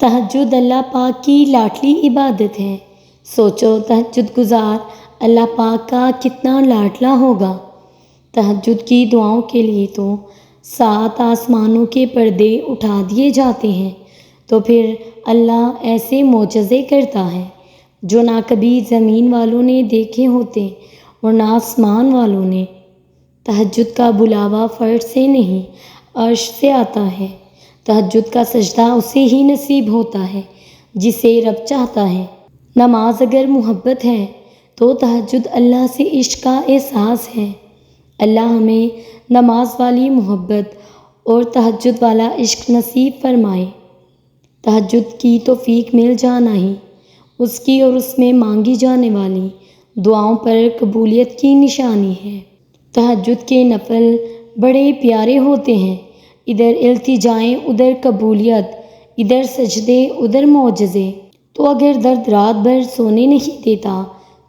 تہجد اللہ پاک کی لاڈلی عبادت ہے۔ سوچو تہجد گزار اللہ پاک کا کتنا لاڈلا ہوگا۔ تہجد کی دعاؤں کے لیے تو 7 آسمانوں کے پردے اٹھا دیے جاتے ہیں، تو پھر اللہ ایسے معجزے کرتا ہے جو نہ کبھی زمین والوں نے دیکھے ہوتے اور نہ آسمان والوں نے۔ تہجد کا بلاوا فرش سے نہیں عرش سے آتا ہے۔ تہجد کا سجدہ اسے ہی نصیب ہوتا ہے جسے رب چاہتا ہے۔ نماز اگر محبت ہے تو تہجد اللہ سے عشق کا احساس ہے۔ اللہ ہمیں نماز والی محبت اور تہجد والا عشق نصیب فرمائے۔ تہجد کی توفیق مل جانا ہی اس کی اور اس میں مانگی جانے والی دعاؤں پر قبولیت کی نشانی ہے۔ تہجد کے نفل بڑے پیارے ہوتے ہیں، ادھر التجائیں ادھر قبولیت، ادھر سجدے ادھر معجزے۔ تو اگر درد رات بھر سونے نہیں دیتا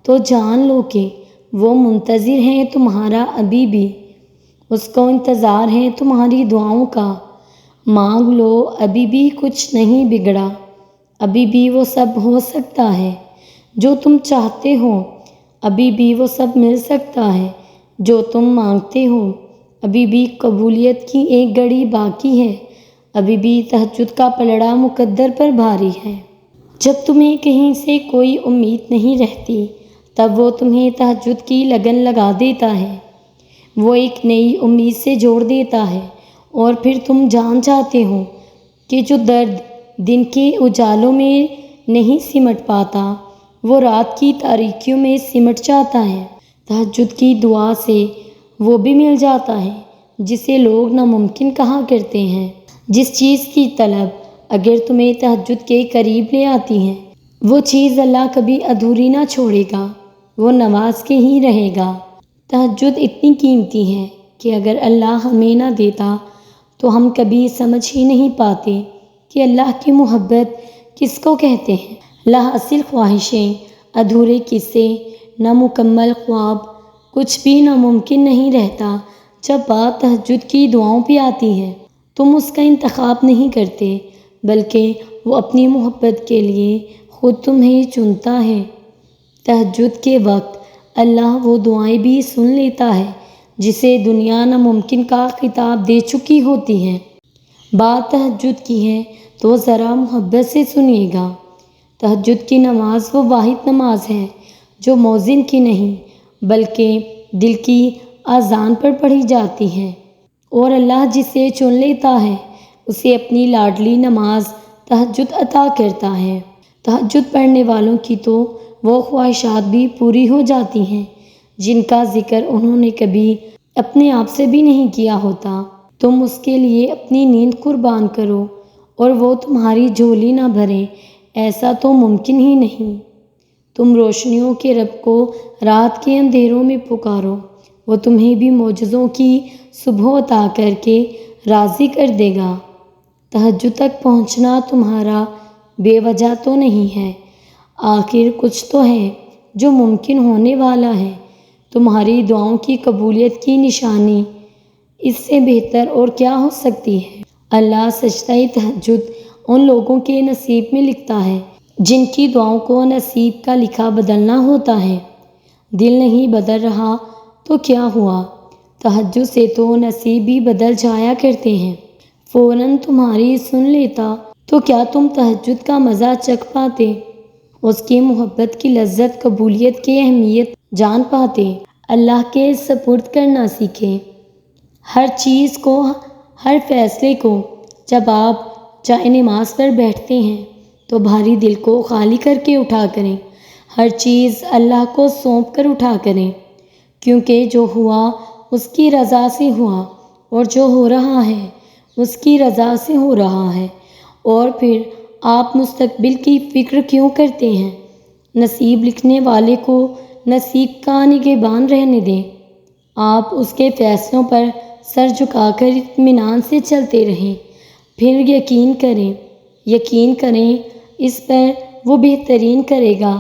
تو جان لو کہ وہ منتظر ہیں تمہارا ابھی بھی، اس کو انتظار ہے تمہاری دعاؤں کا۔ مانگ لو ابھی بھی کچھ نہیں بگڑا، ابھی بھی وہ سب ہو سکتا ہے جو تم چاہتے ہو، ابھی بھی وہ سب مل سکتا ہے جو تم مانگتے ہو، ابھی بھی قبولیت کی ایک گھڑی باقی ہے، ابھی بھی تہجد کا پلڑا مقدر پر بھاری ہے۔ جب تمہیں کہیں سے کوئی امید نہیں رہتی تب وہ تمہیں تہجد کی لگن لگا دیتا ہے، وہ ایک نئی امید سے جوڑ دیتا ہے، اور پھر تم جان جاتے ہو کہ جو درد دن کے اجالوں میں نہیں سمٹ پاتا وہ رات کی تاریکیوں میں سمٹ جاتا ہے۔ تہجد کی دعا سے وہ بھی مل جاتا ہے جسے لوگ ناممکن کہا کرتے ہیں۔ جس چیز کی طلب اگر تمہیں تہجد کے قریب لے آتی ہے وہ چیز اللہ کبھی ادھوری نہ چھوڑے گا، وہ نواز کے ہی رہے گا۔ تہجد اتنی قیمتی ہے کہ اگر اللہ ہمیں نہ دیتا تو ہم کبھی سمجھ ہی نہیں پاتے کہ اللہ کی محبت کس کو کہتے ہیں۔ لاحاصل خواہشیں، ادھورے قصے، نامکمل خواب، کچھ بھی ناممکن نہیں رہتا جب بات تہجد کی دعاؤں پہ آتی ہے۔ تم اس کا انتخاب نہیں کرتے بلکہ وہ اپنی محبت کے لیے خود تمہیں چنتا ہے۔ تہجد کے وقت اللہ وہ دعائیں بھی سن لیتا ہے جسے دنیا ناممکن کا خطاب دے چکی ہوتی ہے۔ بات تہجد کی ہے تو ذرا محبت سے سنیے گا۔ تہجد کی نماز وہ واحد نماز ہے جو مؤذن کی نہیں بلکہ دل کی اذان پر پڑھی جاتی ہے، اور اللہ جسے چن لیتا ہے اسے اپنی لاڈلی نماز تہجد عطا کرتا ہے۔ تہجد پڑھنے والوں کی تو وہ خواہشات بھی پوری ہو جاتی ہیں جن کا ذکر انہوں نے کبھی اپنے آپ سے بھی نہیں کیا ہوتا۔ تم اس کے لیے اپنی نیند قربان کرو اور وہ تمہاری جھولی نہ بھرے، ایسا تو ممکن ہی نہیں۔ تم روشنیوں کے رب کو رات کے اندھیروں میں پکارو، وہ تمہیں بھی معجزوں کی صبح عطا کر کے راضی کر دے گا۔ تہجد تک پہنچنا تمہارا بے وجہ تو نہیں ہے، آخر کچھ تو ہے جو ممکن ہونے والا ہے۔ تمہاری دعاؤں کی قبولیت کی نشانی اس سے بہتر اور کیا ہو سکتی ہے۔ اللہ سجدہ تہجد ان لوگوں کے نصیب میں لکھتا ہے جن کی دعاؤں کو نصیب کا لکھا بدلنا ہوتا ہے۔ دل نہیں بدل رہا تو کیا ہوا، تہجد سے تو نصیب بھی بدل جایا کرتے ہیں۔ فوراً تمہاری سن لیتا تو کیا تم تہجد کا مزہ چکھ پاتے، اس کی محبت کی لذت، قبولیت کی اہمیت جان پاتے۔ اللہ کے سپرد کرنا سیکھیں ہر چیز کو، ہر فیصلے کو۔ جب آپ جائے نماز پر بیٹھتے ہیں تو بھاری دل کو خالی کر کے اٹھا کریں، ہر چیز اللہ کو سونپ کر اٹھا کریں، کیونکہ جو ہوا اس کی رضا سے ہوا اور جو ہو رہا ہے اس کی رضا سے ہو رہا ہے، اور پھر آپ مستقبل کی فکر کیوں کرتے ہیں۔ نصیب لکھنے والے کو نصیب کا نگہبان رہنے دیں، آپ اس کے فیصلوں پر سر جھکا کر اطمینان سے چلتے رہیں، پھر یقین کریں اس پر وہ بہترین کرے گا۔